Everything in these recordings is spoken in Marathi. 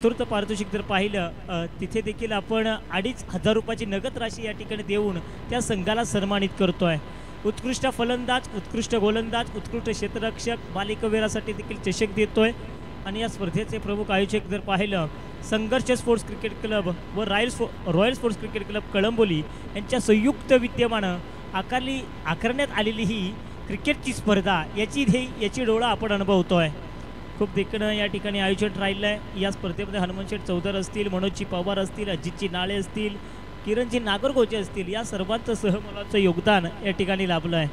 चतुर्थ पारितोषिक जर पाहिलं तिथे देखील आपण 2,500 रुपयाची नगद राशी या ठिकाणी देऊन त्या संघाला सन्मानित करतोय। उत्कृष्ट फलंदाज, उत्कृष्ट गोलंदाज, उत्कृष्ट क्षेत्ररक्षक, मालिकावीरासाठी देखील चषक देतोय। आणि या स्पर्धेचे प्रमुख आयोजक जर पाहिलं संघर्ष स्पोर्ट्स क्रिकेट क्लब व royal sports cricket club Kalamboli यांच्या संयुक्त विद्यमानं आकारण्यात आलेली ही क्रिकेटची स्पर्धा याची डोळा आपण अनुभवतोय। खूप देखणं या ठिकाणी आयोजन राहिलं आहे। या स्पर्धेमध्ये हनुमंतशेठ चौधर असतील, मनोजजी पवार असतील, अजितजी नाळे असतील, किरणजी नागरगोचे असतील, या सर्वांचं सहमोलाचं योगदान या ठिकाणी लाभलं आहे।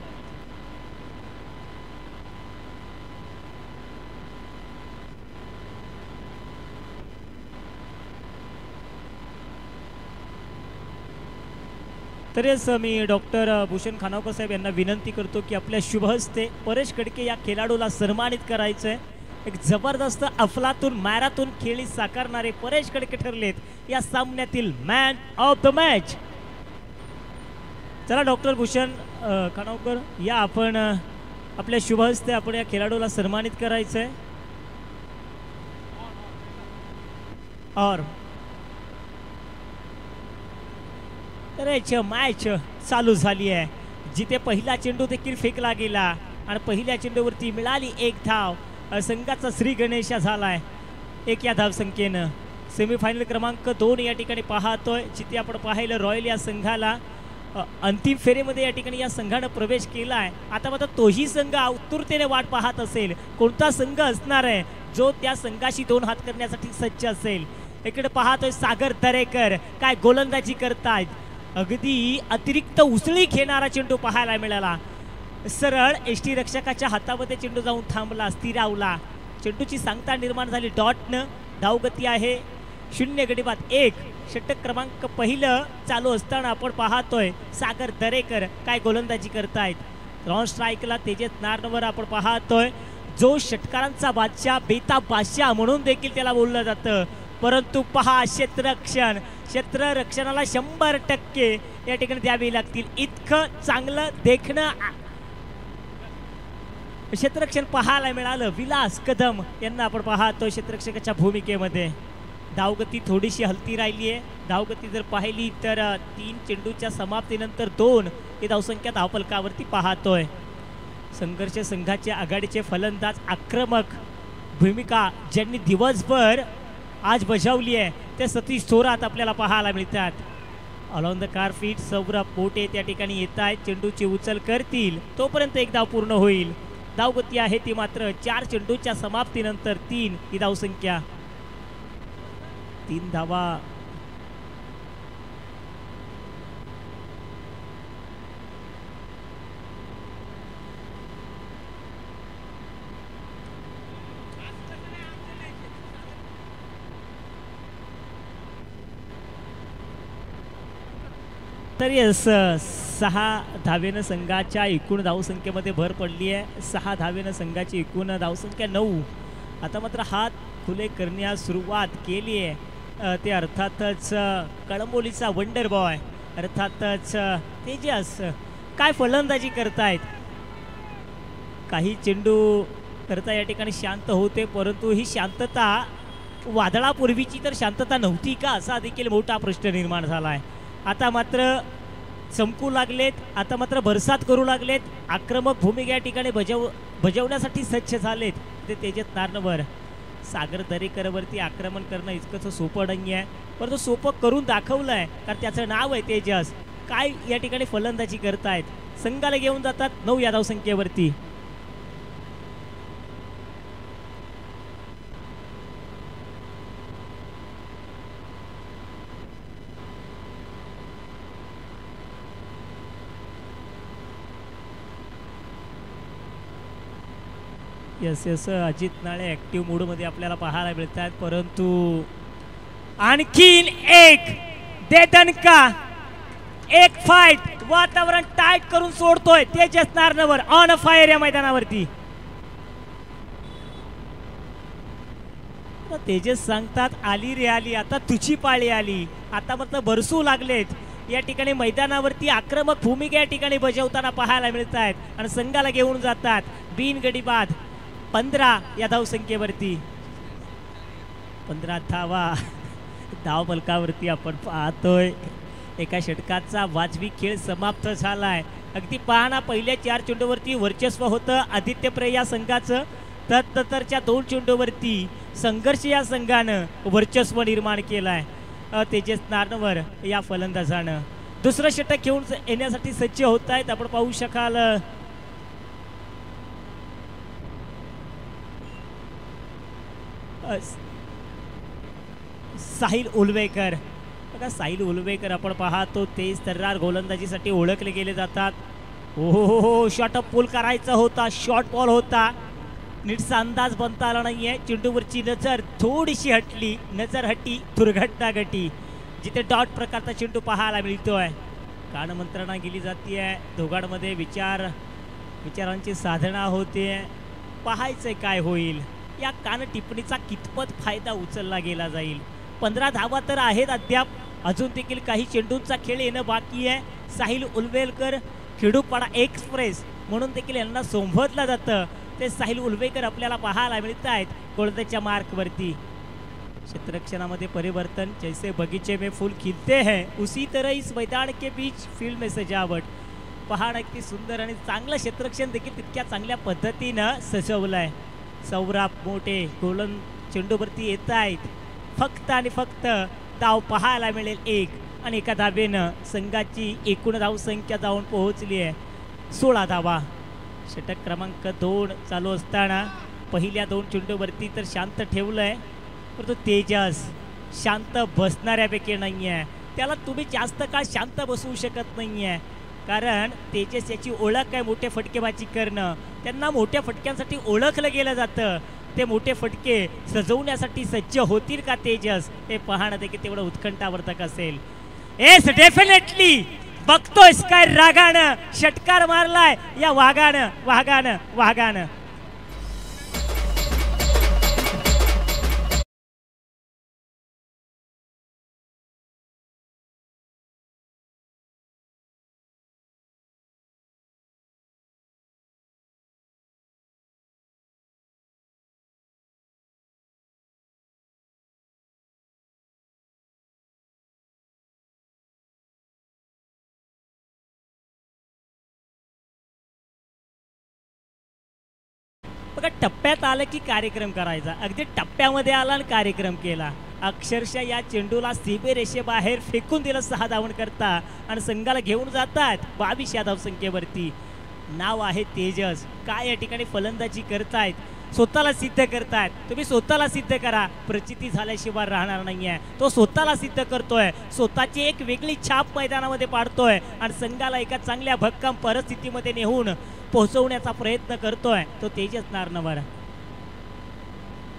तरीच मी डॉक्टर भूषण खानावकर साहेब यांना विनंती करतो की आपल्या शुभ हस्ते परेश कडके या खेळाडूला सन्मानित करायचं आहे। एक जबरदस्त अफलातून मॅरेथॉन खेळी साकारणारे परेश कडके ठरलेत या सामन्यातील मॅन ऑफ द मॅच। चला डॉक्टर भूषण खानावकर या आपण आपल्या शुभ हस्ते आपण या खेळाडूला सन्मानित करायचं आहे। और तर मॅच चालू झाली आहे, जिथे पहिला चेंडू देखील फेकला गेला आणि पहिल्या चेंडूवरती मिळाली एक धाव। संघाचा श्री गणेशा झालाय एक या धावसंख्येनं। सेमीफायनल क्रमांक 2 या ठिकाणी पाहतोय, जिथे आपण पाहिलं रॉयल या संघाला अंतिम फेरीमध्ये या ठिकाणी या संघानं प्रवेश केलाय। आता मात्र तोही संघ आतुरतेने वाट पाहत असेल कोणता संघ असणार आहे जो त्या संघाशी 2 हात करण्यासाठी सज्ज असेल। इकडे पाहतोय सागर दरेकर काय गोलंदाजी करतायत, अगदी अतिरिक्त उसळी घेणारा चेंडू पाहायला मिळाला। सरळ एसटी रक्षकाच्या हातामध्ये चेंडू जाऊन थांबला, स्थिरावला, चेंडूची सांगता निर्माण झाली डॉटनं। धावगती आहे 0 गडी बाद 1। षटक क्रमांक पहिलं चालू असताना आपण पाहतोय सागर दरेकर काय गोलंदाजी करतायत। रॉन स्ट्राईकला तेजस नारनवर आपण पाहतोय, जो षटकारांचा बादशाह बेताब बादशाह म्हणून देखील त्याला बोललं जातं। परंतु पहा क्षेत्ररक्षणाला 100% या ठिकाणी द्यावी लागतील, इतकं चांगलं देखणं क्षेत्ररक्षण पाहायला मिळालं। विलास कदम यांना आपण पाहतो क्षेत्ररक्षकाच्या भूमिकेमध्ये। धावगती थोडीशी हलती राहिली आहे। धावगती जर पाहिली तर 3 चेंडूच्या समाप्तीनंतर 2 ही धावसंख्या धावफलकावरती पाहतोय। संघर्ष संघाचे आघाडीचे फलंदाज आक्रमक भूमिका ज्यांनी दिवसभर आज बजावली आहे ते सतीश थोरात आपल्याला पाहायला मिळतात। On the car feet Saurabh Pote त्या ठिकाणी येत आहेत, चेंडूची उचल करतील तोपर्यंत एक धाव पूर्ण होईल। धावगती आहे ती मात्र 4 चेंडूच्या समाप्तीनंतर 3 ही धावसंख्या। 3 धावा तरी 6 धावेनं संघाच्या एकूण धावसंख्येमध्ये भर पडली आहे। 6 धावेनं संघाची एकूण धावसंख्या 9। आता मात्र हात खुले करण्यास सुरुवात केली आहे ते अर्थातच कळंबोलीचा वंडर बॉय अर्थातच तेजस काय फलंदाजी करतायत। काही चेंडू करता या ठिकाणी शांत होते, परंतु ही शांतता वादळापूर्वीची तर शांतता नव्हती का असा देखील मोठा प्रश्न निर्माण झाला आहे। आता मात्र चमकू लागलेत, आता मात्र भरसात करू लागलेत, आक्रमक भूमिका या ठिकाणी बजावण्यासाठी सज्ज झालेत ते तेजस नारनवर। सागर दरेकरवरती आक्रमण करणं इतकंच सोपं नाही आहे, परंतु सोपं करून दाखवलं आहे, कारण त्याचं नाव आहे तेजस। काय या ठिकाणी फलंदाजी करतायत, संघाला घेऊन जातात 9 या धावसंख्येवरती। यस अजित नाळे ॲक्टिव्ह मूडमध्ये आपल्याला पाहायला मिळतात, परंतु आणखीन एक दणका, एक फाईट वातावरण टाईट करून सोडतोय तेजस नारनवर ऑन फायर या मैदानावरती। तेजस सांगतात आली रे आली, आता तुझी पाळी आली। आता मात्र बरसू लागलेत या ठिकाणी मैदानावरती, आक्रमक भूमिका या ठिकाणी बजावताना पाहायला मिळत आहेत आणि संघाला घेऊन जातात बिन गडी बाद 15 या धावसंख्येवरती। 15 धावा धाव फलकावरती आपण पाहतोय. एका षटकाचा वाजवी खेळ समाप्त झालाय. अगदी पहा ना, पहिल्या 4 चेंडूवरती वर्चस्व होतं आदित्यप्रिय या संघाचं. तदनंतरच्या 2 चेंडूवरती संघर्ष या संघानं वर्चस्व निर्माण केलाय. तेजस नारनवर या फलंदाजानं दुसरं षटक घेऊन येण्यासाठी सज्ज होत आहेत. आपण पाहू शकाल साहिल उलवेकर. बघा, साहिल उलवेकर आपण पाहतो तेज तर्रार गोलंदाजीसाठी ओळखले गेले जातात. हो, शॉर्ट अप पूल करायचा होता, शॉर्ट बॉल होता, नीटचा अंदाज बनता आला नाहीये. चेंडूवरची नजर थोडीशी हटली, नजर हटी दुर्घटना घटी. जिथे डॉट प्रकारचा चेंडू पाहायला मिळतोय. कानमंत्रणा केली जाते, दोघांमध्ये विचारांची साधना होते. पाहायचंय काय होईल, या कान टिप्पणीचा कितपत फायदा उचलला गेला जाईल. 15 धावा तर आहेत अद्याप, अजून देखील काही चेंडूंचा खेळ येणं बाकी आहे. साहिल उलवेकर खेडूपाडा एक्सप्रेस म्हणून देखील यांना संबोधलं जातं. ते साहिल उलवेकर आपल्याला पाहायला मिळत आहेत गोलंदाजीच्या मार्कवरती. क्षेत्ररक्षणामध्ये परिवर्तन, जैसे बगीचे में फूल खिलते हैं उसी तरह इस मैदान के बीच फील्ड में सजावट. पहाड अगदी सुंदर आणि चांगलं क्षेत्ररक्षण देखील तितक्या चांगल्या पद्धतीनं सजवलंय. सौरभ मोठे चेंडूवरती येत आहेत. फक्त आणि फक्त धाव पाहायला मिळेल 1 आणि एका धावेनं संघाची एकूण धावसंख्या जाऊन पोहोचली आहे 16 धावा. षटक क्रमांक 2 चालू असताना पहिल्या 2 चेंडूवरती तर शांत ठेवलंय, परंतु तेजस शांत बसणाऱ्यापैकी नाही आहे. त्याला तुम्ही जास्त काळ शांत बसवू शकत नाही आहे, कारण तेजस याची ओळख आहे मोठे फटकेबाजी करणं. त्यांना मोठ्या फटक्यांसाठी ओळखलं गेलं जातं. ते मोठे फटके सजवण्यासाठी सज्ज होतील का तेजस, हे पाहणं देखील तेवढं उत्कंठावर्धक असेल. येस, डेफिनेटली बघतोयस काय रागानं षटकार मारलाय या वाघानं. बघा, टप्प्यात आलं की कार्यक्रम करायचा. अगदी टप्प्यामध्ये आला आणि कार्यक्रम केला. अक्षरशः या चेंडूला सीमेरेषेबाहेर फेकून दिलं 6 धावन करता आणि संघाला घेऊन जातात 22 या धावसंख्येवरती. नाव आहे तेजस. काय या ठिकाणी फलंदाजी करतायत, स्वतःला सिद्ध करतायत. तुम्ही स्वतःला सिद्ध करा, प्रचिती झाल्याशिवाय राहणार नाहीये. तो स्वतःला सिद्ध करतोय, स्वतःची एक वेगळी छाप मैदानामध्ये पाडतोय आणि संघाला एका चांगल्या भक्कम परिस्थितीमध्ये नेऊन पोहोचवण्याचा प्रयत्न करतोय तो तेजस नारनवर.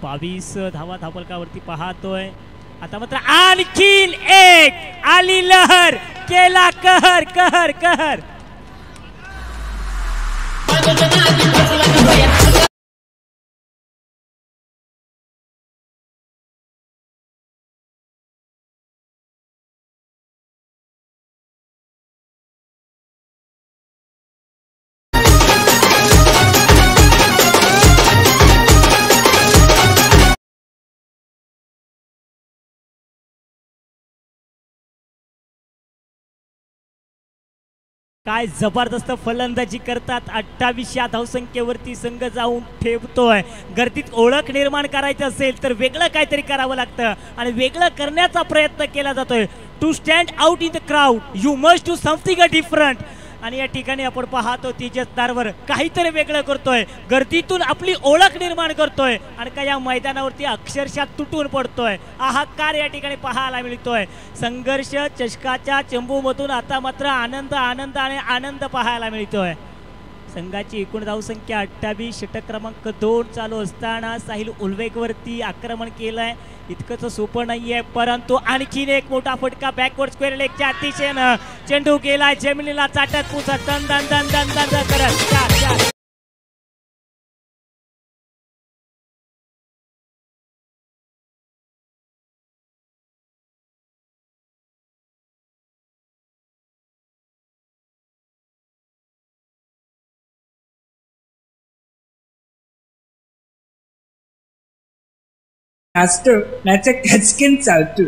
22 धावा धावफलकावरती पाहतोय. आता मात्र आणखीन एक आली लहर, केला कहर. काय जबरदस्त फलंदाजी करतात. 28 या धावसंख्येवरती संघ जाऊन ठेवतोय. गर्दीत ओळख निर्माण करायची असेल तर वेगळं काहीतरी करावं लागतं आणि वेगळं करण्याचा प्रयत्न केला जातोय. To stand out in the crowd you must do something different. आणि या ठिकाणी आपण पाहतो तेजस नारनवर काहीतरी वेगळं करतोय, गर्दीतून आपली ओळख निर्माण करतोय आणि का या मैदानावरती अक्षरशः तुटून पडतोय. हाहाकार या ठिकाणी पाहायला मिळतोय. संघर्ष चषकाच्या चेंबूमधून आता मात्र आनंद पाहायला मिळतोय. संघाची एकूण धावसंख्या 28. षटक क्रमांक 2 चालू असताना साहिल उलवेकरवरती आक्रमण केलंय. इतकंच सोपं नाहीये, परंतु आणखीन एक मोठा फटका बॅकवर्ड स्क्वेअर लेगच्या अतिशयनं चेंडू गेलाय जमिनीला चाटत पुसत दन करत. मास्टर माझा कचकन चालतो.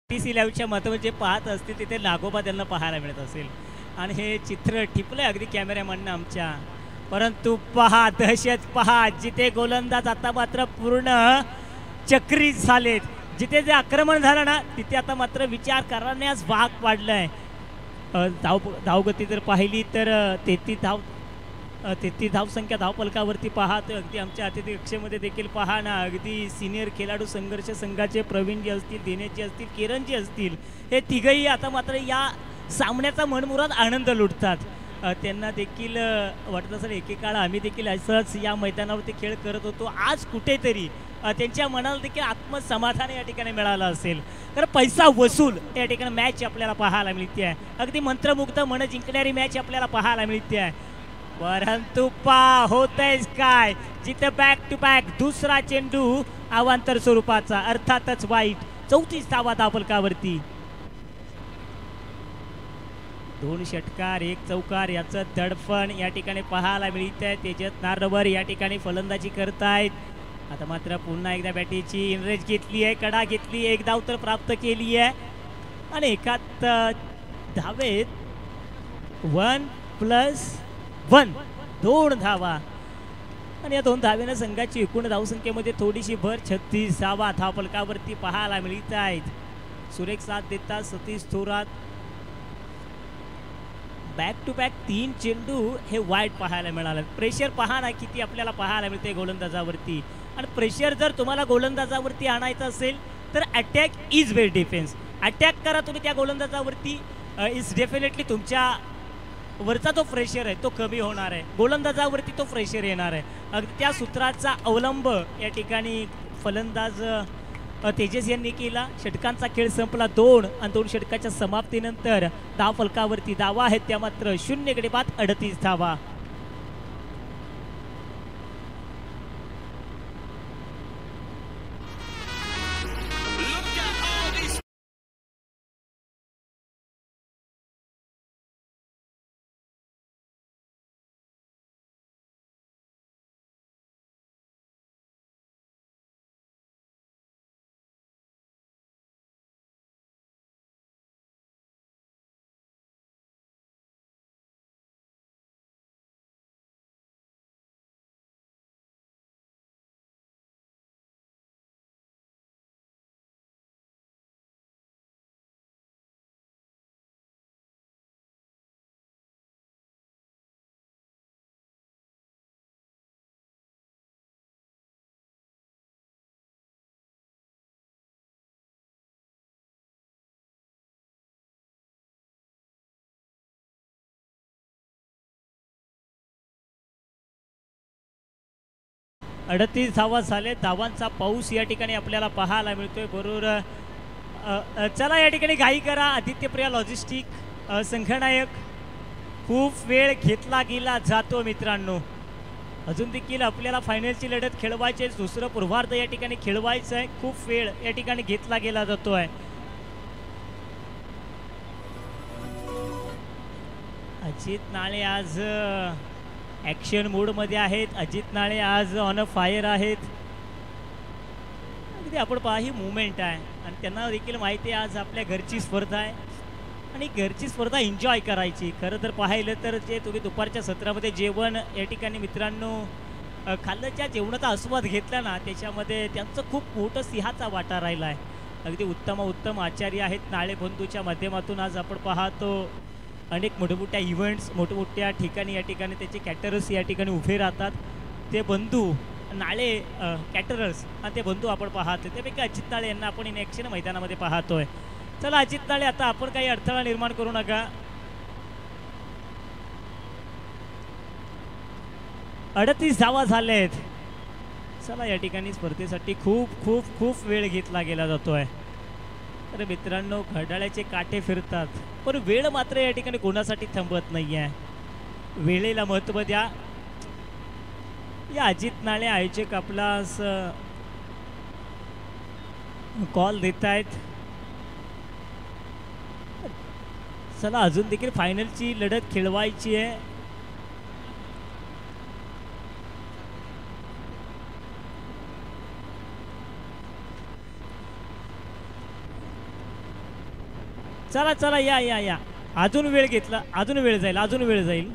टीसी लाईव्हच्या माध्यमातून जे पाहत असतील तिथे नागोबा त्यांना पाहायला मिळत असेल आणि हे चित्र टिपलंय अगदी कॅमेरामॅननं आमच्या. परंतु पहा दहशत पहा, जिथे गोलंदाज आता मात्र पूर्ण चक्रीत झालेत. जिथे जे आक्रमण झालं ना तिथे आता मात्र विचार करण्यास भाग पाडलाय. धावगती जर पाहिली तर 33 धावसंख्या धावफलकावरती पाहतो. अगदी आमच्या अतिथी कक्षेमध्ये देखील पहा ना, अगदी सिनियर खेळाडू संघर्ष संघाचे प्रवीणजी असतील, दिनेशजी असतील, किरणजी असतील, हे तिघही आता मात्र या सामन्याचा मनमुराद आनंद लुटतात. त्यांना देखील वाटत असेल एकेकाळ आम्ही देखील असंच या मैदानावरती खेळ करत होतो. आज कुठेतरी त्यांच्या मनाला देखील आत्मसमाधान या ठिकाणी मिळालं असेल. तर पैसा वसूल या ठिकाणी मॅच आपल्याला पाहायला मिळते आहे. अगदी मंत्रमुग्ध मन जिंकणारी मॅच आपल्याला पाहायला मिळते आहे. परंतु होतंय काय, जिथे बॅक टू बॅक दुसरा चेंडू अवांतर स्वरूपाचा, अर्थातच वाईट. 34 धावा धावफलकावरती. 2 षटकार 1 चौकार याचं दडपण या ठिकाणी पाहायला मिळत आहे. तेजत नारवर या ठिकाणी फलंदाजी करतायत. आता मात्र पुन्हा एकदा बॅटीची इनरेज घेतली आहे, कडा घेतली, 1 धाव तर प्राप्त केली आहे आणि एकात धावेत 1+1 2 धावा आणि या 2 धावेनं संघाची एकूण धावसंख्येमध्ये थोडीशी भर 36 धावा धावफलकावरती पाहायला मिळत आहेत. सुरेख साथ देतात Satish Thorat. Back to back 3 चेंडू हे वाईट पाहायला मिळालं. प्रेशर पहा ना किती आपल्याला पाहायला मिळते गोलंदाजावरती. आणि प्रेशर जर तुम्हाला गोलंदाजावरती आणायचं असेल तर attack is well defence. Attack करा तुम्ही त्या गोलंदाजावरती, इज डेफिनेटली तुमच्या वरचा जो प्रेशर आहे तो कमी होणार आहे, गोलंदाजावरती तो प्रेशर येणार आहे. अगदी त्या सूत्राचा अवलंब या ठिकाणी फलंदाज तेजस यांनी केला. षटकांचा खेळ संपला 2 आणि 2 षटकाच्या समाप्तीनंतर धावफलकावरती धावा आहेत त्या मात्र 0 कडे बाद 38 धावा. अडतीस धावा झाले. धावांचा पाऊस या ठिकाणी आपल्याला पाहायला मिळतोय. बरोबर चला या ठिकाणी घाई करा. आदित्यप्रिया लॉजिस्टिक संघनायक. खूप वेळ घेतला गेला जातो मित्रांनो. अजून देखील आपल्याला फायनलची लढत खेळवायची आहे. दुसरं पूर्वार्ध या ठिकाणी खेळवायचं आहे. खूप वेळ या ठिकाणी घेतला गेला जातोय. अजित नाळे आज ॲक्शन मोडमध्ये आहेत. अजित नाळे आज ऑन अ फायर आहेत. अगदी आपण पहा ही मुवमेंट आहे आणि त्यांना देखील माहिती आहे आज आपल्या घरची स्पर्धा आहे आणि घरची स्पर्धा एन्जॉय करायची. खरं तर पाहिलं तर जे तुम्ही दुपारच्या सत्रामध्ये जेवण या ठिकाणी मित्रांनो खाल्लं, ज्या जेवणाचा आस्वाद घेतला ना त्याच्यामध्ये त्यांचं खूप मोठं सिंहाचा वाटा राहिला आहे. अगदी उत्तम आचार्य आहेत नाळे बंधूच्या माध्यमातून. आज आपण पाहतो अनेक मोठमोठ्या इव्हेंट्स मोठमोठ्या ठिकाणी या ठिकाणी त्याचे कॅटरर्स या ठिकाणी उभे राहतात. ते बंधू नाळे कॅटरर्स आणि ते बंधू आपण पाहतो. त्यापैकी अजित नाळे यांना आपण इन ॲक्शन मैदानामध्ये पाहतोय. चला अजित नाळे, आता आपण काही अडथळा निर्माण करू नका. 38 धावा झालेत. चला या ठिकाणी स्पर्धेसाठी खूप खूप खूप वेळ घेतला गेला जातोय. तर मित्रांनो घड्याळाचे काटे फिरतात पण वेळ मात्र या ठिकाणी कोणासाठी थांबत नाही आहे. वेळेला महत्त्व द्या. या अजित नाळे आयोजक आपला कॉल देत आहेत. चला अजून देखील फायनलची लढत खेळवायची आहे. चला चला या या या अजून वेळ घेतला, अजून वेळ जाईल, अजून वेळ जाईल.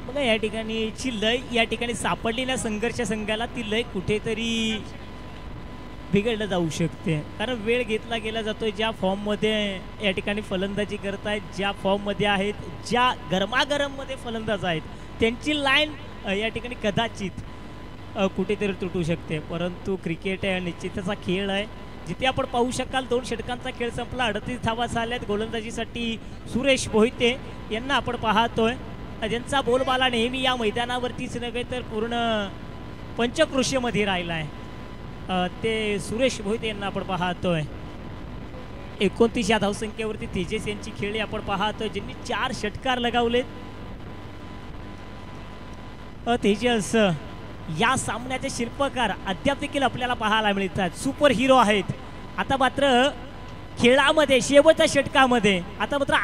बघा या ठिकाणीची लय या ठिकाणी सापडली ना संघर्ष संघाला, ती लय कुठेतरी बिघडलं जाऊ शकते. कारण वेळ घेतला गेला जातोय. ज्या फॉर्ममध्ये या ठिकाणी फलंदाजी करत आहेत, ज्या फॉर्ममध्ये आहेत, ज्या गरमागरममध्ये फलंदाज आहेत, त्यांची लाईन या ठिकाणी कदाचित कुठेतरी तुटू शकते. परंतु क्रिकेट आहे, निश्चितचा खेळ आहे. जिथे आपण पाहू शकाल 2 षटकांचा खेळ संपला, 38 धावा झाल्यात. गोलंदाजीसाठी सुरेश मोहिते यांना आपण पाहतोय, ज्यांचा बोलबाला नेहमी या मैदानावरतीच नव्हे तर पूर्ण पंचक्रोशीमध्ये राहिला आहे. ते सुरेश मोहिते यांना आपण पाहतोय. 29 या धावसंख्येवरती तेजस यांची खेळी आपण पाहतोय, ज्यांनी 4 षटकार लगावलेत. तेजस या सामन्याचे शिल्पकार अद्याप देखील आपल्याला पाहायला मिळतात. सुपर हिरो आहेत. आता मात्र खेळामध्ये शेवटच्या षटकामध्ये आता मात्र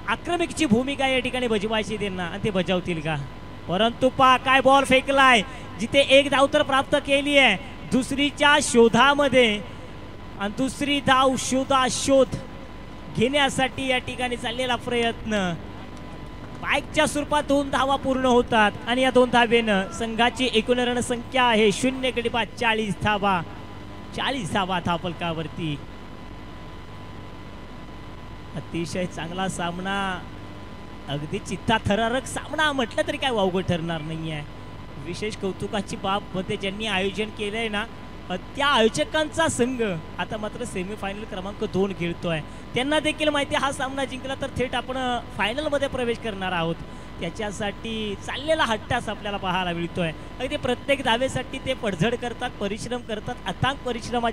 आक्रमकची भूमिका या ठिकाणी बजवायची त्यांना, आणि ते बजावतील का? परंतु काय बॉल फेकलाय, जिथे 1 धाव तर प्राप्त केली आहे दुसरीच्या शोधामध्ये, आणि दुसरी धाव शोध घेण्यासाठी या ठिकाणी चाललेला प्रयत्न. बाईकच्या स्वरूपात 2 धावा पूर्ण होतात, आणि या 2 धावेनं संघाची एकूण रणसंख्या आहे 0 गडी बाद 40 धावा. 40 धावा धावफलकावरती. अतिशय चांगला सामना, अगदी चित्ताथरारक सामना म्हटलं तरी काय वावगं ठरणार नाही आहे. विशेष कौतुकाची बाब मध्ये ज्यांनी आयोजन केलंय ना, त्या आयोजकांचा संघ आता मात्र सेमीफायनल क्रमांक 2 खेळतोय. त्यांना देखील माहिती हा सामना जिंकला तर थेट आपण फायनलमध्ये प्रवेश करणार आहोत. त्याच्यासाठी चाललेला हट्टास आपल्याला पाहायला मिळतोय. अगदी प्रत्येक धावेसाठी ते पडझड करतात, परिश्रम करतात, अथांग परिश्रम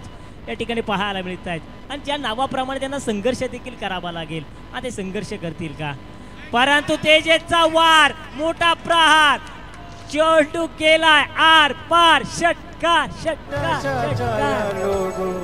या ठिकाणी पाहायला मिळत आहेत. आणि ज्या नावाप्रमाणे त्यांना संघर्ष देखील करावा लागेल, आणि ते संघर्ष करतील का? परंतु तेजसचा वार, मोठा प्रहार, चेंडू केलाय आर पार, षटकार षटकार षटकार.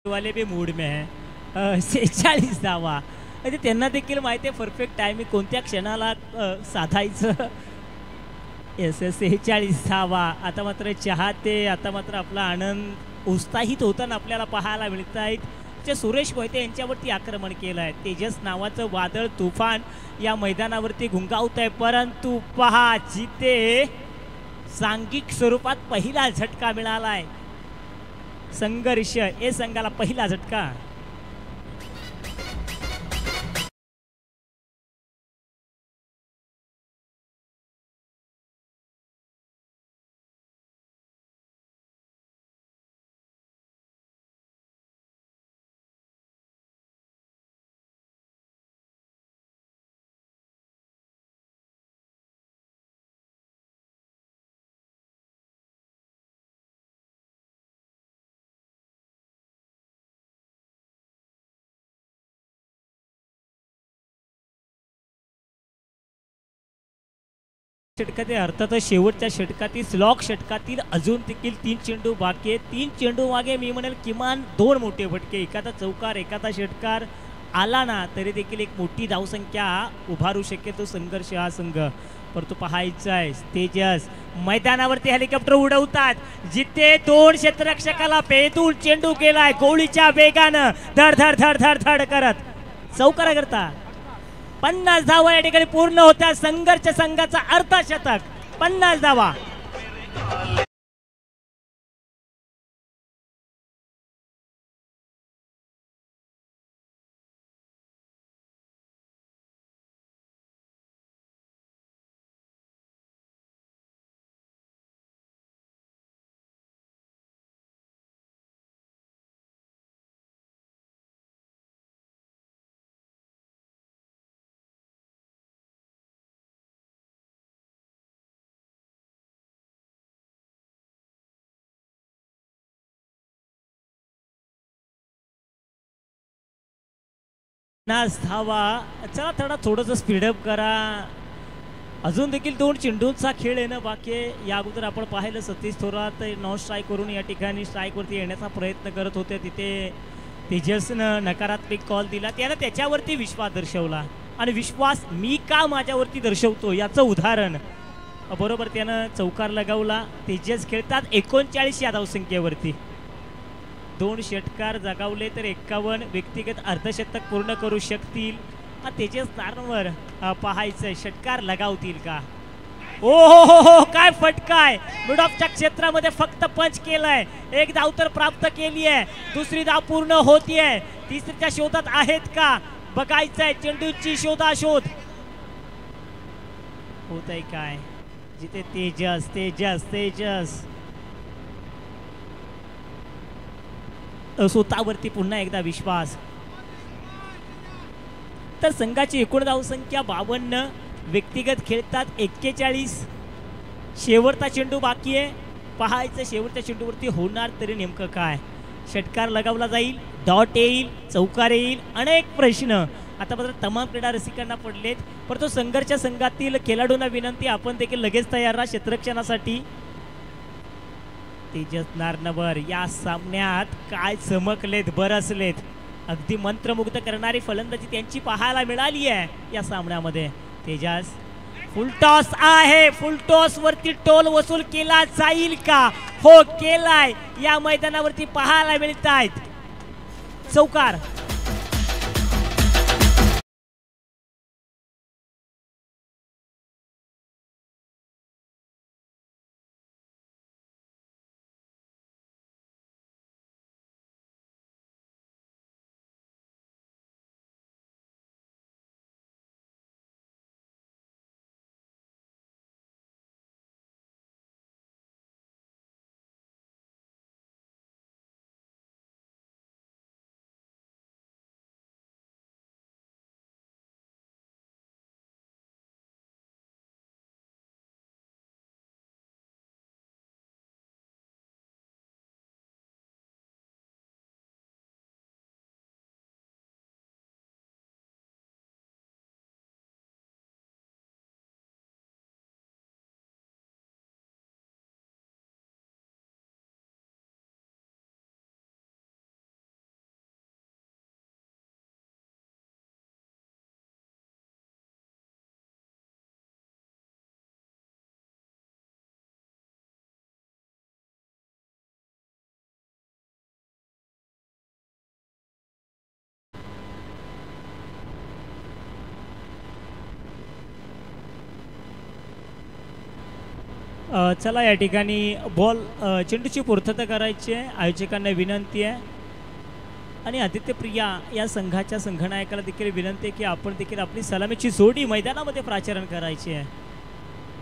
वाले भी मूड में है. 46 धावा, म्हणजे त्यांना देखील माहिती आहे परफेक्ट टायमिंग कोणत्या क्षणाला साधायचं. 46 धावा. आता मात्र चाहते, आता मात्र आपला आनंद उत्साहित होताना आपल्याला पाहायला मिळत आहेत. जे सुरेश मोहिते यांच्यावरती आक्रमण केलं आहे. तेजस नावाचं वादळ तुफान या मैदानावरती घुंगावत आहे. परंतु पहा, जिथे सांघिक स्वरूपात पहिला झटका मिळाला आहे संघर्ष, हे संघाला पहिला झटका. षटकातील अर्थातच शेवटच्या षटकातील स्लॉक षटकातील अजून देखील 3 चेंडू बाकी आहेत. 3 चेंडू मागे मी म्हणेल किमान 2 मोठे फटके, एखादा चौकार, एखादा षटकार आला ना तरी देखील एक मोठी धावसंख्या उभारू शकेल तो संघर्ष हा संघ. परंतु पाहायचं आहे तेजस मैदानावरती हेलिकॉप्टर उडवतात, जिथे 2 क्षेत्ररक्षकाला पेदून चेंडू केलाय गोळीच्या वेगानं धड धड धड धड धड करत चौकारा करता 50 धावा या ठिकाणी पूर्ण होत्या. संघर्ष संघाचा अर्धशतक 50 धावा. धावा. चला थोडंसं स्पीडअप करा. अजून देखील 2 चेंडूंचा खेळ येणं बाकी आहे. या अगोदर आपण पाहिलं सतीश थोरात नॉन स्ट्राईक करून या ठिकाणी स्ट्राईकवरती येण्याचा प्रयत्न करत होते. तिथे तेजसनं नकारात्मक कॉल दिला. त्यानं त्याच्यावरती विश्वास दर्शवला आणि विश्वास मी का माझ्यावरती दर्शवतो याचं उदाहरण बरोबर त्यानं चौकार लगावला. तेजस खेळतात 39 या धावसंख्येवरती. 2 षटकार जगावले तर 51 व्यक्तिगत अर्धशतक पूर्ण करू शकतील. तेजस नारनवर पाहायचं षटकार लगावतील का. हो काय फटकाय. मिड ऑफच्या क्षेत्रामध्ये फक्त पंच केलाय. 1 धाव तर प्राप्त केली आहे. दुसरी धाव पूर्ण होतीये. तिसरीच्या शोधात आहेत का बघायचंय. चेंडूची शोधाशोध होत आहे काय. जिथे तेजस तेजस तेजस स्वतःवरती पुन्हा एकदा विश्वास. तर संघाची एकूण धावसंख्या 52. व्यक्तिगत खेळतात 41. शेवटचा चेंडू बाकी आहे. पाहायचं शेवटच्या चेंडूवरती होणार तरी नेमकं काय. षटकार लगावला जाईल. डॉट येईल. चौकार येईल. अनेक प्रश्न आता मात्र तमाम क्रीडा रसिकांना पडलेत. परंतु संघर्ष संघातील खेळाडूंना विनंती आपण देखील लगेच तयार राहा क्षेत्ररक्षणासाठी. तेजस नारनवर या सामन्यात काय चमकलेत बरसलेत. अगदी मंत्रमुग्ध करणारी फलंदाजी त्यांची पाहायला मिळाली आहे या सामन्यामध्ये. तेजस फुलटॉस आहे. फुलटॉस वरती टोल वसूल केला जाईल का. हो केलाय. या मैदानावरती पाहायला मिळत आहेत. चौकार. चला या ठिकाणी बॉल चेंडूची पूर्तता करायची आहे. आयोजकांना विनंती आहे आणि आदित्य प्रिया या संघाच्या संघनायकाला देखील विनंती आहे की आपण देखील आपली सलामीची जोडी मैदानामध्ये प्राचारण करायची आहे.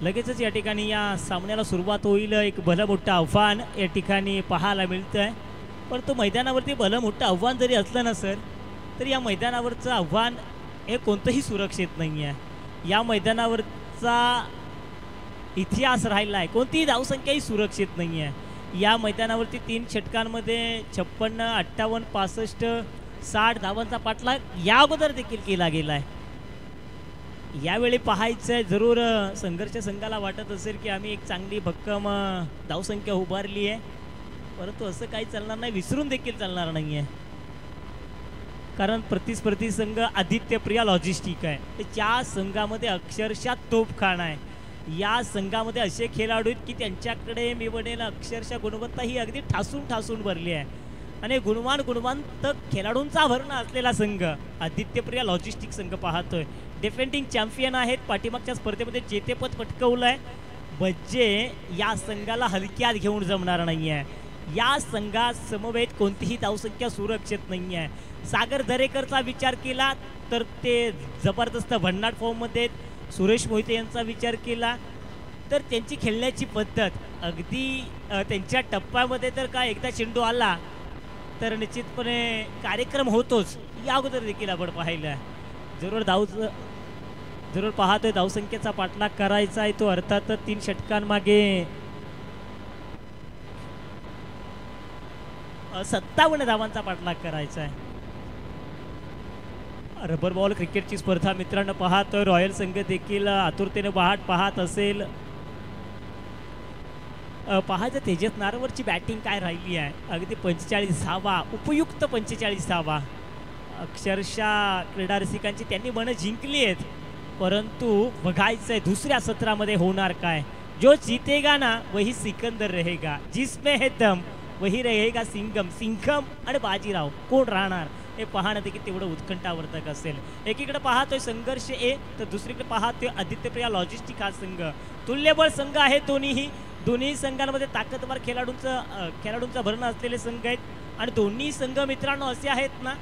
लगेचच या ठिकाणी या सामन्याला सुरुवात होईल. एक भलं मोठं आव्हान या ठिकाणी पाहायला मिळतं आहे. परंतु मैदानावरती भलं मोठं आव्हान जरी असलं नसेल तर या मैदानावरचं आव्हान हे कोणतंही सुरक्षित नाही आहे. या मैदानावरचा इतिहास राहिला आहे. कोणतीही धावसंख्याही सुरक्षित नाही आहे. या मैदानावरती 3 षटकांमध्ये 56, 58, 65, 60 धावांचा पाठलाग या अगोदर देखील केला गेला आहे. यावेळी पाहायचं आहे जरूर संघर्ष संघाला वाटत असेल की आम्ही एक चांगली भक्कम धावसंख्या उभारली आहे. परंतु असं काही चालणार नाही. विसरून देखील चालणार नाही आहे. कारण प्रतिस्पर्धी संघ आदित्य प्रिया लॉजिस्टिक आहे. त्या संघामध्ये अक्षरशः तोफखाना आहे. या संघामध्ये असे खेळाडू आहेत की त्यांच्याकडे मी म्हणेन अक्षरशः गुणवत्ता ही अगदी ठासून ठासून भरली आहे आणि गुणवंत खेळाडूंचा भरणा असलेला संघ आदित्य प्रिया लॉजिस्टिक संघ पाहतोय. डिफेंडिंग चॅम्पियन आहेत. पाठीमागच्या स्पर्धेमध्ये जेतेपद पटकवलं आहे. बज्जे या संघाला हलक्यात घेऊन जमणार नाहीये. या संघात समवेत कोणतीही धावसंख्या सुरक्षित नाहीये. सागर दरेकरचा विचार केला तर ते जबरदस्त भन्नाट फॉर्ममध्ये. सुरेश मोहिते यांचा विचार केला तर त्यांची खेळण्याची पद्धत अगदी त्यांच्या टप्प्यामध्ये तर काय एकदा चेंडू आला तर निश्चितपणे कार्यक्रम होतोच. या अगोदर देखील आपण पाहिलं जरूर पाहतोय धावसंख्येचा पाठलाग करायचा आहे तो अर्थात 3 षटकांमागे 57 धावांचा पाठलाग करायचा आहे. रबर बॉल क्रिकेटची स्पर्धा मित्रांनो पाहतोय. रॉयल संघ देखील आतुरतेने वाट पाहत असेल. पाहायचं तेजस नारवरची बॅटिंग काय राहिली आहे. अगदी 45 धावा, उपयुक्त 45 धावा. अक्षरशः क्रीडा रसिकांची त्यांनी मनं जिंकली आहेत. परंतु बघायचंय दुसऱ्या सत्रामध्ये होणार काय. जो जीतेगा ना वही सिकंदर रहेगा, जिसमें है दम वही रहेगा सिंघम. सिंघम आणि बाजीराव कोण राहणार हे पाहणं देखील तेवढं उत्कंठावर्धक असेल. एकीकडे पाहतोय संघर्ष ए तर दुसरीकडे पाहतोय आदित्यप्रिया लॉजिस्टिक हा संघ. तुल्यबळ संघ आहे दोन्हीही. दोन्ही संघांमध्ये ताकदवार खेळाडूंचा भरणा असलेले संघ आहेत. आणि दोन्ही संघ मित्रांनो असे आहेत ना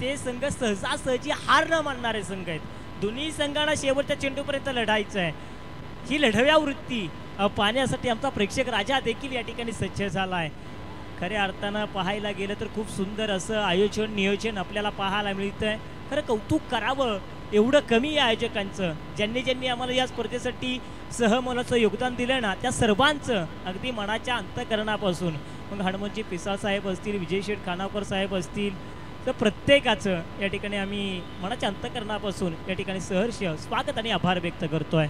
ते संघ सहजासहजी हार न मानणारे संघ आहेत. दोन्ही संघांना शेवटच्या चेंडूपर्यंत लढायचं आहे. ही लढव्या वृत्ती पाहण्यासाठी आमचा प्रेक्षक राजा देखील या ठिकाणी सज्ज झाला आहे. खऱ्या अर्थानं पाहायला गेलं तर खूप सुंदर असं आयोजन नियोजन आपल्याला पाहायला मिळतंय. खरं कौतुक करावं एवढं कमी आहे आयोजकांचं. ज्यांनी आम्हाला या स्पर्धेसाठी सहमोलाचं योगदान दिलं ना त्या सर्वांचं अगदी मनाच्या अंतःकरणापासून मग हनुमंतजी पिसाळ साहेब असतील, विजय शेठ खानावकर साहेब असतील तर प्रत्येकाचं या ठिकाणी आम्ही मनाच्या अंतःकरणापासून या ठिकाणी सहर्ष स्वागत आणि आभार व्यक्त करतोय.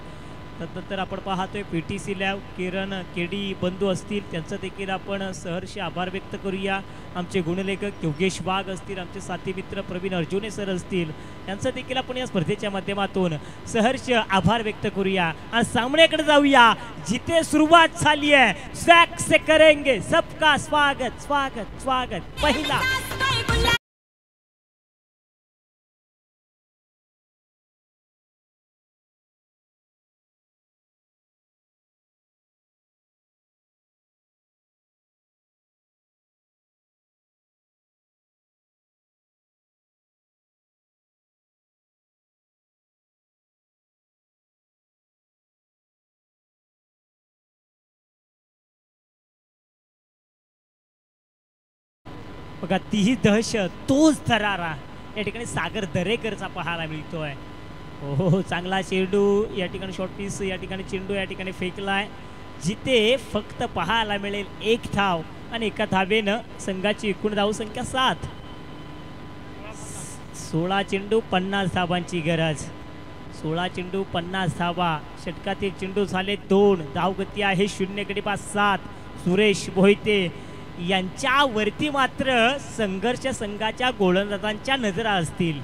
त्यानंतर आपण पाहतोय PTC लॅब किरण केडी बंधू असतील त्यांचं देखील आपण सहर्ष आभार व्यक्त करूया. आमचे गुणलेखक योगेश वाघ असतील, आमचे साथी मित्र प्रवीण अर्जुने सर असतील यांचं देखील आपण या स्पर्धेच्या माध्यमातून सहर्ष आभार व्यक्त करूया. आणि सामन्याकडे जाऊया जिथे सुरुवात झाली आहे. स्वॅग से करेंगे सबका स्वागत स्वागत स्वागत. पहिला बघा तीही दहशत तोच थरारा या ठिकाणी सागर दरेकरचा पाहायला मिळतोय. हो चांगला चेंडू या ठिकाणी शॉर्ट पीस या ठिकाणी चेंडू या ठिकाणी फेकलाय जिथे फक्त पाहायला मिळेल 1 धाव आणि एका धावेनं संघाची एकूण धावसंख्या 7. 16 चेंडू 50 धावांची गरज. 16 चेंडू 50 धावा. षटकातील चेंडू झाले 2. धावगती आहे 0 गडी बाद 7. सुरेश मोहिते यांच्यावरती मात्र संघर्ष संघाच्या गोलंदाजांच्या नजरा असतील.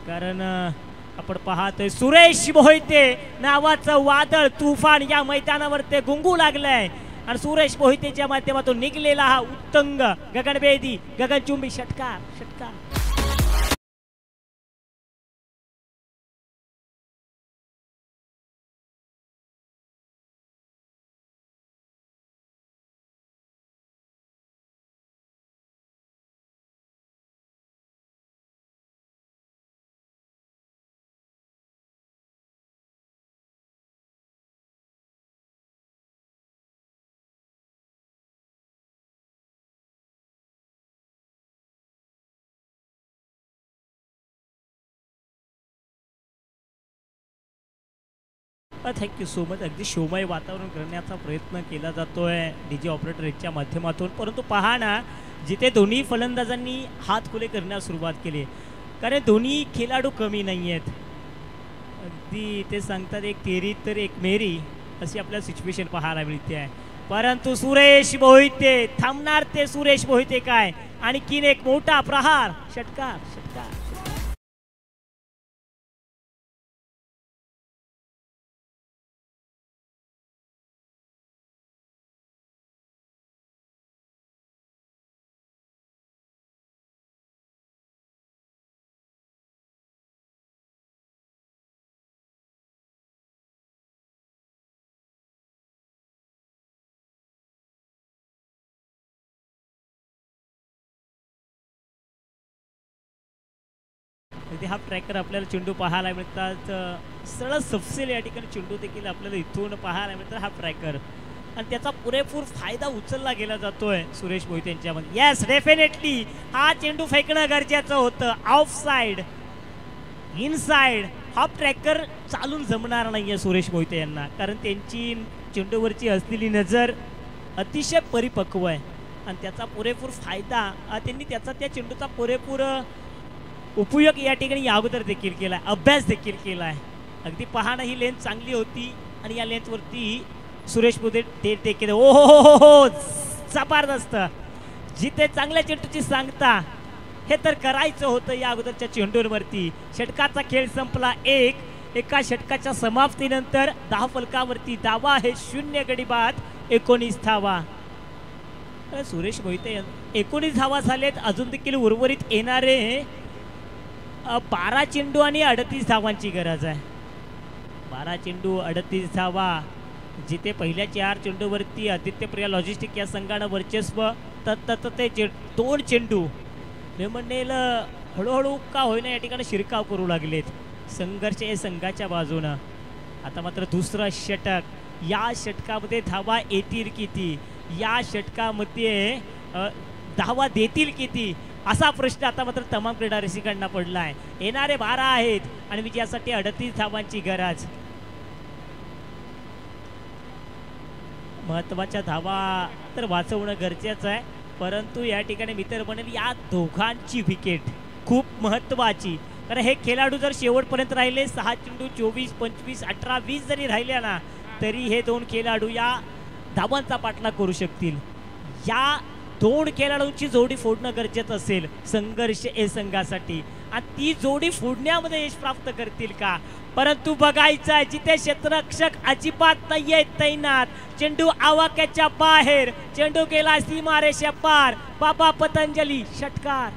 कारण आपण पाहतोय सुरेश मोहिते नावाचं वादळ तुफान या मैदानावर ते गुंगू लागलंय. आणि सुरेश मोहितेच्या माध्यमातून निघलेला हा उत्तंग गगनभेदी गगनचुंबी षटकार थँक्यू सो मच. अगदी शोमय वातावरण करण्याचा प्रयत्न केला जातोय DJ ऑपरेटर एकच्या माध्यमातून. परंतु पहा ना जिथे दोन्ही फलंदाजांनी हात खुले करण्यास सुरुवात केली. कारण दोन्ही खेळाडू कमी नाही आहेत. अगदी ते सांगतात एक तेरी तर एक मेरी अशी आपल्याला सिच्युएशन पाहायला मिळते आहे. परंतु सुरेश मोहिते थांबणार ते सुरेश मोहिते काय. आणखीन एक मोठा प्रहार षटकार. अगदी हा ट्रॅकर आपल्याला चेंडू पाहायला मिळतात. सरळ सपसेल या ठिकाणी चेंडू देखील आपल्याला इथून पाहायला मिळतात. हा ट्रॅकर आणि त्याचा पुरेपूर फायदा उचलला गेला जातोय सुरेश मोहिते यांच्यामध्ये. येस, डेफिनेटली हा चेंडू फेकणं गरजेचं होतं. Of side, inside. हा ट्रॅकर चालून जमणार नाहीये सुरेश मोहिते यांना, कारण त्यांची चेंडूवरची असलेली नजर अतिशय परिपक्व आहे आणि त्याचा पुरेपूर फायदा त्यांनी त्याचा त्या चेंडूचा पुरेपूर उपयोग या ठिकाणी अगोदर देखील केला, अभ्यास देखील केला आहे. अगदी पाहणं ही लेंथ चांगली होती आणि या लेंथवरती सुरेश मोहिते देखील ओ हो जबरदस्त. जिथे चांगल्या चेंडूची सांगता हे तर करायचं होतं या अगोदरच्या चेंडूंवरती. षटकाचा खेळ संपला. एका षटकाच्या समाप्तीनंतर 10 फलकावरती धावा आहे 0 गडी बाद 19 धावा. सुरेश मोहिते 19 धावा झालेत. अजून देखील उर्वरित येणारे 12 चेंडू आणि 38 धावांची गरज आहे. 12 चेंडू 38 धावा. जिथे पहिल्या 4 चेंडूवरती आदित्य प्रिया लॉजिस्टिक या संघानं वर्चस्व, ते 2 चेंडू मी म्हणेल हळूहळू का होईना या ठिकाणी शिरकाव करू लागलेत. संघर्ष हे संघाच्या बाजूनं. आता मात्र दुसरं षटक. या षटकामध्ये धावा येतील किती, या षटकामध्ये धावा देतील किती, असा प्रश्न आता मात्र तमाम क्रीडा रसिकांना पडला आहे. येणारे 12 आहेत आणि विजयासाठी 38 धावांची गरज. महत्वाच्या धावा तर वाचवणं गरजेचं आहे, परंतु या ठिकाणी मित्र बनेल या दोघांची विकेट खूप महत्वाची. कारण हे खेळाडू जर शेवटपर्यंत राहिले, 6 चेंडू 24, 25, 18, 20 जरी राहिल्या ना, तरी हे 2 खेळाडू या धावांचा पाठलाग करू शकतील. या 2 खेळाडूंची जोडी फोडणं गरजेचं असेल संघर्ष ए संघासाठी आणि ती जोडी फोडण्यामध्ये यश प्राप्त करतील का. परंतु बघायचं आहे जिथे क्षेत्ररक्षक अजिबात नाहीये तैनात. चेंडू आवाक्याच्या बाहेर, चेंडू गेला सीमारेषा पार. बाबा पतंजली षटकार.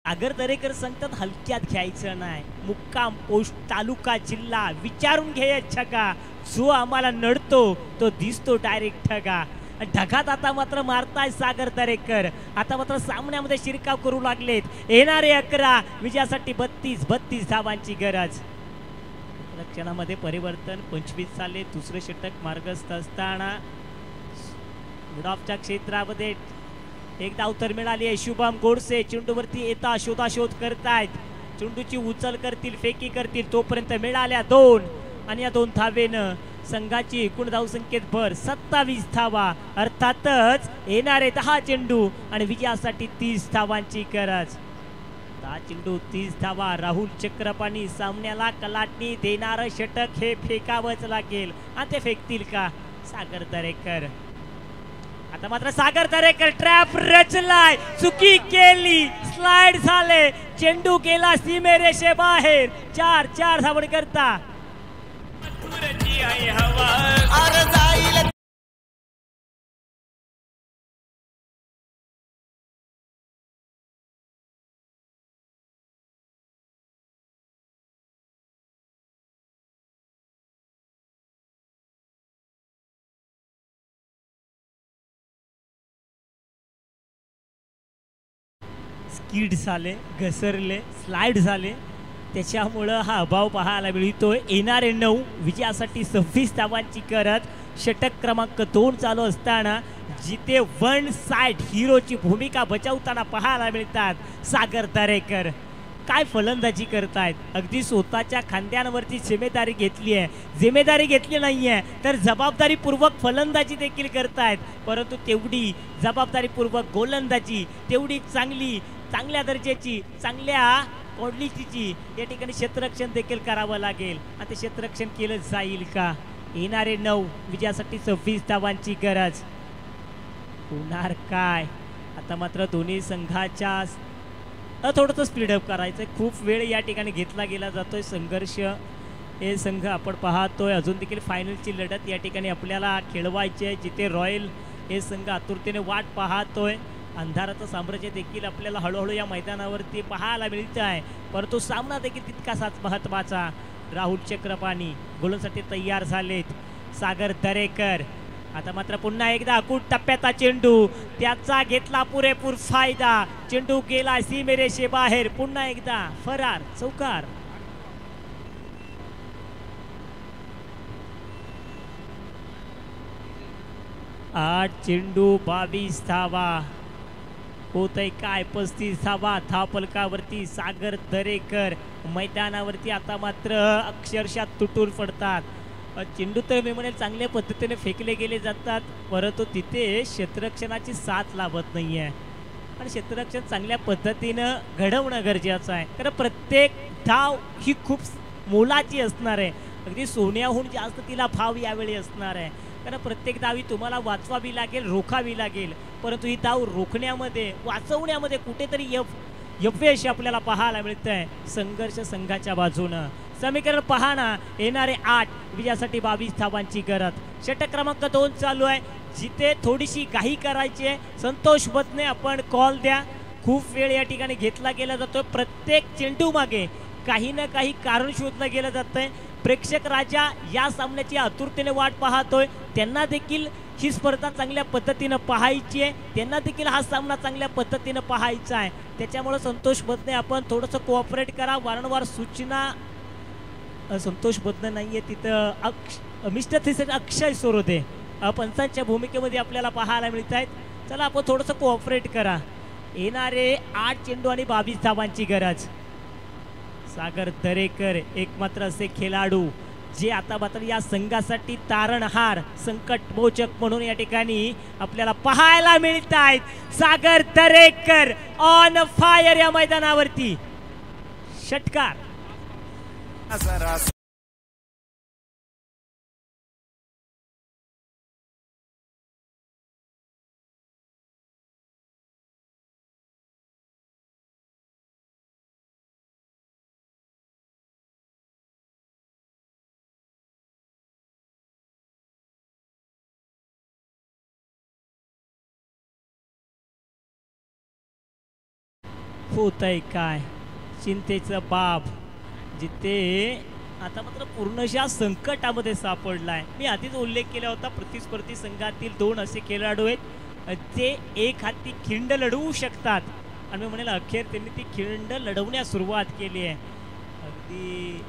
सागर दरेकर सांगतात हलक्यात घ्यायचं नाही. मुक्काम पोस्ट तालुका जिल्हा विचारून घे छका. जो आम्हाला नडतो तो दिसतो डायरेक्ट ठगा. ढगात आता मात्र मारताय सागर दरेकर. आता मात्र सामन्यामध्ये शिरकाव करू लागलेत. येणारे 11 विजयासाठी 32 धावांची गरज. रक्षणामध्ये परिवर्तन 25 साले दुसरे षटक मार्गस्थ असताना मिडऑफच्या क्षेत्रामध्ये एक धाव तर मिळाली आहे. शुभम गोडसे चेंडूवरती येता शोधाशोध करतायत. चेंडूची उचल करतील, फेकी करतील, तोपर्यंत मिळाल्या 2 आणि या 2 धावेनं संघाची एकूण धाव संख्येत भर 27 धावा. अर्थातच येणारे 10 चेंडू आणि विजयासाठी 30 धावांची गरज. 10 चेंडू 30 धावा. राहुल चक्रपाणी सामन्याला कलाटणी देणारं षटक हे फेकावंच लागेल आणि ते फेकतील का सागर दरेकर. आता मात्र सागर दरेकर ट्रॅप रचलाय, चुकी केली, स्लाइड झाले, चेंडू गेला सीमेरेषे बाहेर. 4 धावण करता स्किड झाले, घसरले, स्लाइड झाले, त्याच्यामुळं हा अभाव पाहायला मिळतोय. येणारे 9 विजयासाठी 26 धावांची गरज. षटक क्रमांक 2 चालू असताना जिथे वन साइड हिरोची भूमिका बजावताना पाहायला मिळतात सागर दरेकर. काय फलंदाजी करतायत. अगदी स्वतःच्या खांद्यांवरती जिम्मेदारी घेतली आहे. जिम्मेदारी घेतली नाहीये तर जबाबदारीपूर्वक फलंदाजी देखील करतायत, परंतु तेवढी जबाबदारीपूर्वक गोलंदाजी, तेवढी चांगल्या दर्जाची, चांगल्या क्वालिटीची या ठिकाणी क्षेत्ररक्षण देखील करावं लागेल आणि ते क्षेत्ररक्षण केलं जाईल का. येणारे 9 विजयासाठी 26 धावांची गरज. होणार काय. आता मात्र दोन्ही संघाच्या थोडंसं स्पीडअप करायचं. खूप वेळ या ठिकाणी घेतला गेला जातोय. संघर्ष हे संघ आपण पाहतोय. अजून देखील फायनलची लढत या ठिकाणी आपल्याला खेळवायची आहे, जिथे रॉयल हे संघ आतुरतेने वाट पाहतोय. अंधाराचं साम्राज्य देखील आपल्याला हळूहळू या मैदानावरती पाहायला मिळत आहे, परंतु सामना देखील तितकासाच महत्त्वाचा. राहुल चक्रपाणी गोलंसाठी तयार झालेत. सागर दरेकर आता मात्र पुन्हा एकदा अकूट टप्प्याचा चेंडू, त्याचा घेतला पुरेपूर फायदा. चेंडू गेला सीमेरेषे बाहेर, पुन्हा एकदा फरार चौकार. आठ चेंडू 22 धावा होतय काय 35 धावा. धावफलकावरती सागर दरेकर मैदानावरती आता मात्र अक्षरशः तुटून पडतात. चेंडू तर मी म्हणेल चांगल्या पद्धतीने फेकले गेले जातात, परंतु तिथे क्षेत्ररक्षणाची साथ लाभत नाही आहे आणि क्षेत्ररक्षण चांगल्या पद्धतीनं घडवणं गरजेचं आहे. कारण प्रत्येक धाव ही खूप मोलाची असणार आहे, अगदी सोन्याहून जास्त तिला भाव यावेळी असणार आहे. कारण प्रत्येक धावी तुम्हाला वाचवावी लागेल, रोखावी लागेल, परंतु ही धाव रोखण्यामध्ये वाचवण्यामध्ये कुठेतरी अपयश आपल्याला पाहायला मिळत आहे. संघर्ष संघाच्या बाजूनं. समीकरण पाहणा येणारे 8 विजयासाठी 22 धावांची गरज. षटक क्रमांक 2 चालू आहे, जिथे थोडीशी घाई करायची आहे. संतोष बदने आपण कॉल द्या. खूप वेळ या ठिकाणी घेतला गेला जातोय, प्रत्येक चेंडू मागे काही ना काही कारण शोधलं गेलं जातंय. प्रेक्षक राजा या सामन्याची आतुरतेने वाट पाहतोय, त्यांना देखील ही स्पर्धा चांगल्या पद्धतीनं पाहायची आहे, त्यांना देखील हा सामना चांगल्या पद्धतीनं पाहायचा आहे. त्याच्यामुळे संतोष बदने आपण थोडंसं कोऑपरेट करा. वारंवार सूचना संतोष बदने नाहीये तिथं, मिस्टर थिसेट अक्षय सोरोदे पंचांच्या भूमिकेमध्ये आपल्याला पाहायला मिळत आहेत. चला आपण थोडंसं कोऑपरेट करा. येणारे 8 चेंडू आणि 22 धावांची गरज. सागर दरेकर एकमात्र असे खेळाडू जे आता मात्र या संघासाठी तारणहार, संकट मोचक म्हणून या ठिकाणी आपल्याला पाहायला मिळत आहेत. सागर दरेकर ऑन फायर या मैदानावरती. षटकार. होतंय काय चिंतेचं बाब, जिथे आता मात्र पूर्णशः संकटामध्ये सापडलाय. मी आधीच उल्लेख केला होता, प्रतिस्पर्धी संघातील 2 असे खेळाडू आहेत ते एक हाती खिंड लढवू शकतात आणि मी म्हणेल अखेर त्यांनी ती खिंड लढवण्यास सुरुवात केली आहे. अगदी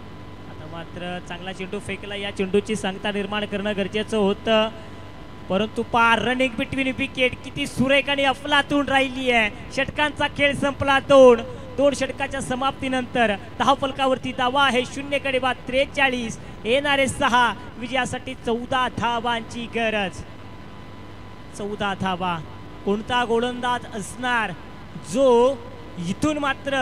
आता मात्र चांगला चेंडू फेकला, या चेंडूची सांगता निर्माण करणं गरजेचं होतं, परंतु पार रनिंग बिटवीन विकेट किती सुरेख आणि अफलातून राहिली आहे. षटकांचा खेळ संपला. 2 षटकाच्या समाप्तीनंतर धावफलकावरती धावा आहे 0 कडे बाद 43. येणारे 6 विजयासाठी 14 धावांची गरज. 14 धावा. कोणता गोलंदाज असणार जो इथून मात्र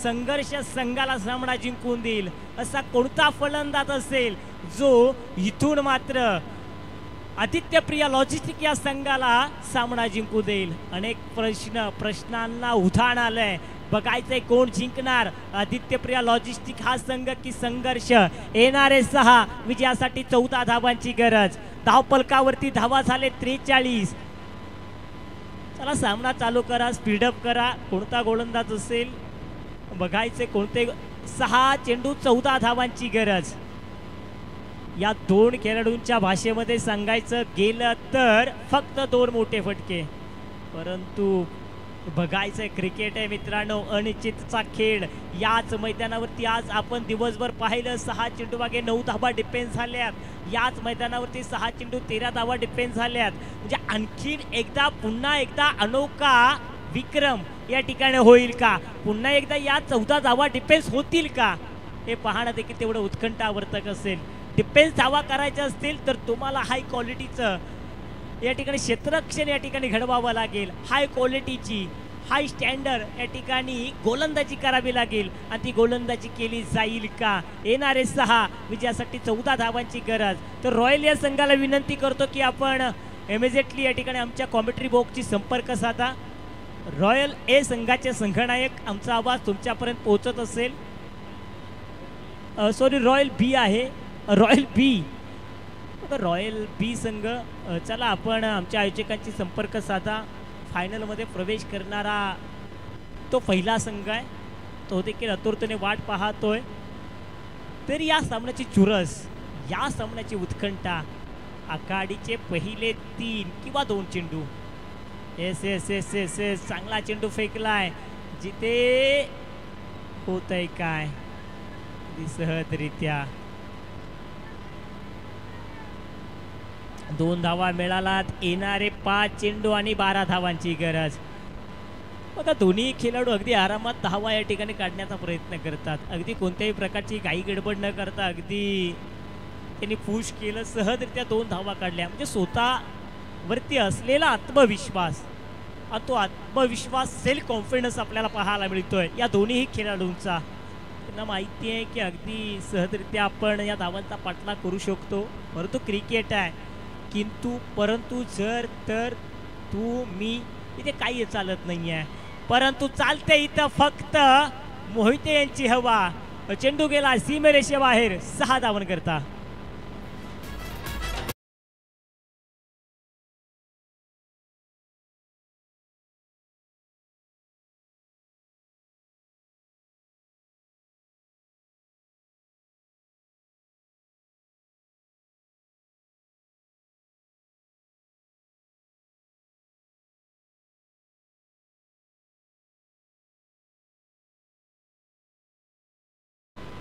संघर्ष संघाला सामना जिंकून देईल? असा कोणता फलंदाज असेल जो इथून मात्र आदित्यप्रिया लॉजिस्टिक या संघाला सामना जिंकू देईल? अनेक प्रश्नांना उधाण आलंय. बघायचंय कोण जिंकणार, आदित्यप्रिया लॉजिस्टिक हा संघ की संघर्ष? येणारे 6 विजयासाठी 14 धावांची गरज. धावफलकावरती धावा झाले 43. चला सामना चालू करा, स्पीडअप करा. कोणता गोलंदाज असेल बघायचे. कोणते 6 चेंडू 14 धावांची गरज. या 2 खेळाडूंच्या भाषेमध्ये सांगायचं गेलं तर फक्त 2 मोठे फटके. परंतु बघायचं क्रिकेट आहे मित्रांनो, अनिश्चितचा खेळ. याच मैदानावरती आज आपण दिवसभर पाहिलं 6 चेंडू मागे 9 धावा डिफेन्स झाल्यात. याच मैदानावरती 6 चेंडू 13 धावा डिफेन्स झाल्यात. म्हणजे आणखीन एकदा पुन्हा एकदा अनोखा विक्रम या ठिकाणी होईल का? पुन्हा एकदा या 14 धावा डिफेन्स होतील का? हे पाहणं देखील तेवढं उत्कंठावर्धक असेल. डिफेन्स धावा करायचे असतील तर तुम्हाला हाय क्वालिटीचं या ठिकाणी क्षेत्ररक्षण या ठिकाणी घडवावं लागेल. हाय क्वालिटीची, हाय स्टँडर्ड या ठिकाणी गोलंदाजी करावी लागेल आणि ती गोलंदाजी केली जाईल का? येणारे 6 विजयासाठी 14 धावांची गरज. तर रॉयल या संघाला विनंती करतो की आपण इमिजिएटली या ठिकाणी आमच्या कॉमेंट्री बॉक्सची संपर्क साधा. रॉयल ए संघाचे संघनायक, आमचा आवाज तुमच्यापर्यंत पोहोचत असेल. सॉरी, रॉयल बी आहे, रॉयल बी, रॉयल बी संघ. चला आपण आमच्या आयोजकांची संपर्क साधा. फायनलमध्ये प्रवेश करणारा तो पहिला संघ आहे. तो देखील आतुरतेने वाट पाहतोय. तर या सामन्याची चुरस, या सामन्याची उत्कंठा, आघाडीचे पहिले 3 किंवा 2 चेंडू. S S S S S चांगला चेंडू फेकलाय. जिथे होत आहे काय सहजरित्या 2 धावा मिळालात. येणारे 5 चेंडू आणि 12 धावांची गरज. बघा दोन्ही खेळाडू अगदी आरामात धावा या ठिकाणी काढण्याचा प्रयत्न करतात. अगदी कोणत्याही प्रकारची घाई गडबड न करता अगदी त्यांनी पुश केलं, सहजरित्या 2 धावा काढल्या. म्हणजे स्वतःवरती असलेला आत्मविश्वास, आणि तो आत्मविश्वास, सेल्फ कॉन्फिडन्स आपल्याला पाहायला मिळतोय या दोन्ही खेळाडूंचा. त्यांना माहिती आहे की अगदी सहजरित्या आपण या धावांचा पाठलाग करू शकतो. परंतु क्रिकेट आहे, परंतु जर तर तू मी इथे काही चालत नाही आहे. परंतु चालते इथं फक्त मोहिते यांची हवा. चेंडू गेला सीमेरेषेबाहेर 6 धावन करता.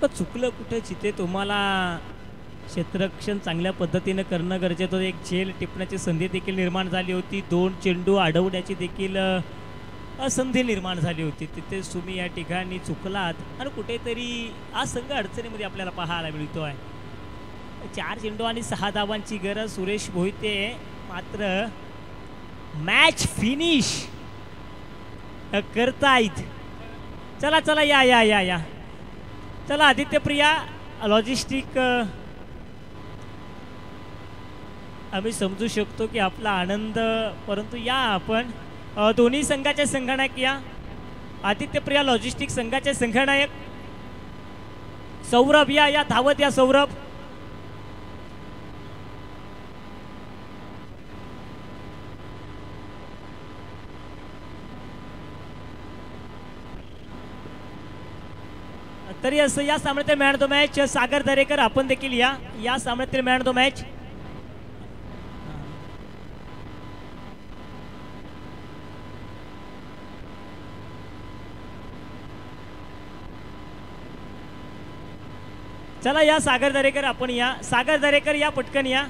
तर चुकलं कुठे जिथे तुम्हाला क्षेत्ररक्षण चांगल्या पद्धतीने करणं गरजेचं होतं. एक झेल टिपण्याची संधी देखील निर्माण झाली होती. 2 चेंडू अडवण्याची देखील संधी निर्माण झाली होती. तिथे तुम्ही या ठिकाणी चुकलात आणि कुठेतरी हा संघ अडचणीमध्ये आपल्याला पाहायला मिळतो आहे. 4 चेंडू आणि 6 धावांची गरज. सुरेश मोहिते मात्र मॅच फिनिश करतायत. चला चला या या या या चला आदित्यप्रिया लॉजिस्टिक. आम्ही समजू शकतो की आपला आनंद, परंतु या आपण दोन्ही संघाचे संघनायक या आदित्यप्रिया लॉजिस्टिक संघाचे संघनायक सौरभ या धावत या सौरभ. तरी असं या सामन्यातील मॅन ऑफ द मॅच सागर दरेकर आपण देखील या सामन्यातील मॅन ऑफ द मॅच. चला या सागर दरेकर आपण या. सागर दरेकर या पटकन या.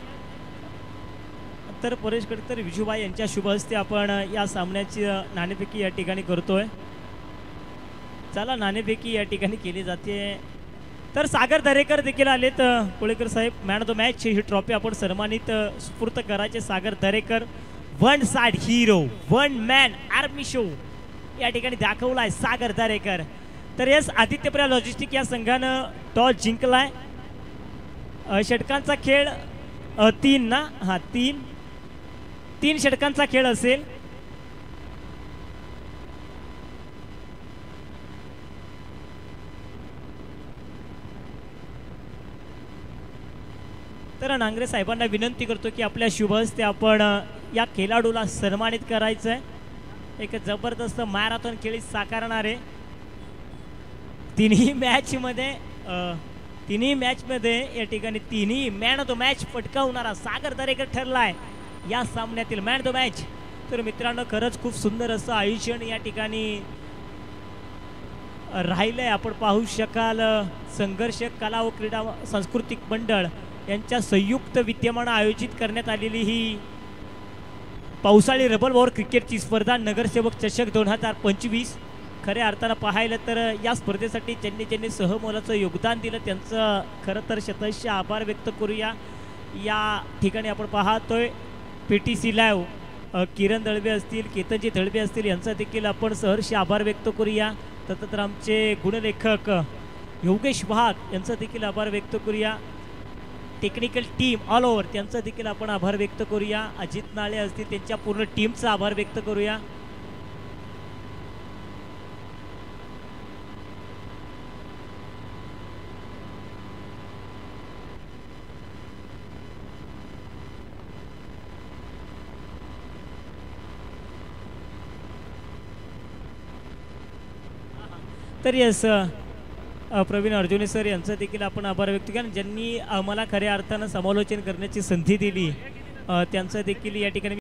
तर परेश कडकर विजूभाई यांच्या शुभ हस्ते आपण या सामन्याची नाणेफेकी या ठिकाणी करतोय. चला नाणेफेकी या ठिकाणी केली जाते. तर सागर दरेकर देखील आलेत. कोळेकर साहेब मॅन ऑफ द मॅच ही ट्रॉफी आपण सन्मानित सुपूर्त करायचे. Sagar Darekar one side hero, one man army show या ठिकाणी दाखवलाय सागर दरेकर. तर येस आदित्यप्रिया लॉजिस्टिक या संघानं टॉस जिंकलाय. षटकांचा खेळ 3 ना, हा 3 षटकांचा खेळ असेल. तर नांगरे साहेबांना विनंती करतो की आपल्या शुभ हस्ते आपण या खेळाडूला सन्मानित करायचं आहे. एक जबरदस्त मॅरेथॉन खेळी साकारणारे तिन्ही मॅचमध्ये या ठिकाणी तिन्ही मॅन ऑफ द मॅच पटकावणारा सागर दरेकर ठरलाय या सामन्यातील मॅन ऑफ द मॅच. तर मित्रांनो खरंच खूप सुंदर असं आयोजन या ठिकाणी राहिलंय. आपण पाहू शकाल संघर्ष कला व क्रीडा सांस्कृतिक मंडळ यांच्या संयुक्त विद्यमानं आयोजित करण्यात आलेली ही पावसाळी रबर बॉल क्रिकेटची स्पर्धा नगरसेवक चषक 2025. खऱ्या अर्थानं पाहायला तर या स्पर्धेसाठी ज्यांनी सहमोलाचं योगदान दिलं त्यांचं खरं तर शतश आभार व्यक्त करूया. या ठिकाणी आपण पाहतोय PTC लाईव्ह किरण दळवे असतील, केतनजी दळवे असतील यांचा देखील आपण सहर्ष आभार व्यक्त करूया. तसंच आमचे गुणलेखक योगेश वाघ यांचा देखील आभार व्यक्त करूया. टेक्निकल टीम ऑल ओव्हर त्यांचा देखील आपण आभार व्यक्त करूया. अजित नाळे असतील त्यांच्या पूर्ण टीमचा आभार व्यक्त करूया. तर यस प्रवीण अर्जुने सर यांचं देखील आपण आभार व्यक्त केला ज्यांनी आम्हाला खऱ्या अर्थानं समालोचन करण्याची संधी दिली त्यांचं देखील या ठिकाणी